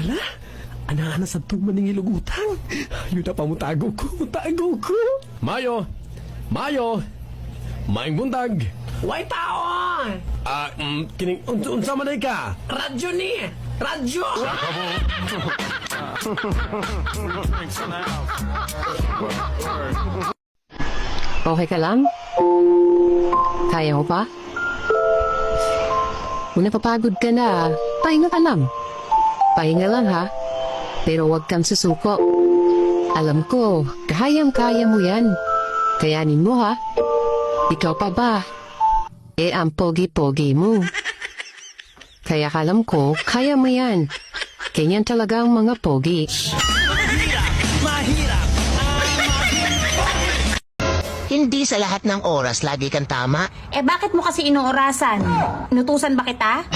Hala, ana-ana sa tuman ng ilugutang. Yun na pa mutago ko. Mayo! Mayo! Maing buntag! Way tao! Kining, unsa man ay ka? Radyo ni! Radyo! Okay ka lang? Kaya mo pa? Kung napapagod ka na, pahinga ka lang. Pahinga lang ha. Pero huwag kang susuko. Alam ko, kayang-kaya mo yan. Kayanin mo ha. Ikaw pa ba? Ang pogi-pogi mo. Kaya alam ko, kaya mo yan. Ganyan talaga ang mga pogi. Hindi sa lahat ng oras lagi kang tama. Bakit mo kasi inoorasan? Inutusan ba kita?